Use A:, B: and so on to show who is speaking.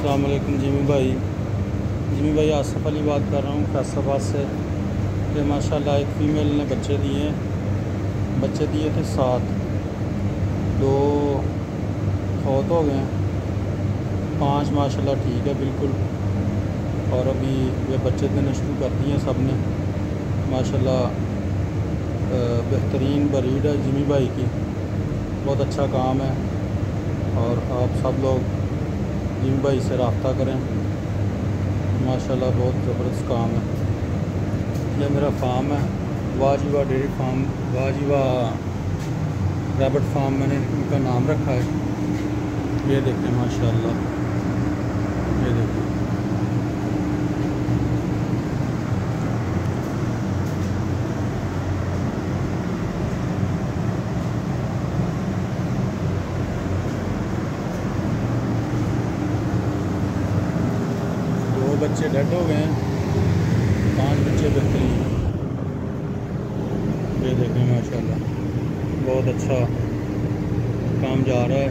A: अस्सलाम वालेकुम जिमी भाई आसफ़ अली बात कर रहा हूँ फैसलाबाद से। कि माशाल्लाह एक फ़ीमेल ने बच्चे दिए थे 7, 2 फौत हो गए हैं, 5 माशाल्लाह ठीक है बिल्कुल। और अभी वे बच्चे देने शुरू कर दिए हैं सब ने माशाल्लाह। बेहतरीन ब्रीड है जिमी भाई की, बहुत अच्छा काम है। और आप सब लोग जिमी भाई से रब्ता करें, माशाल्लाह बहुत ज़बरदस्त काम है। ये मेरा फार्म है वाजीवा डेयरी फार्म, वाजीवा रैबिट फार्म मैंने इनका नाम रखा है। ये देखें माशाल्लाह, ये देखें बच्चे डेड हो गए हैं, 5 बच्चे बेहतरीन। ये देखें माशाल्लाह बहुत अच्छा काम जा रहा है।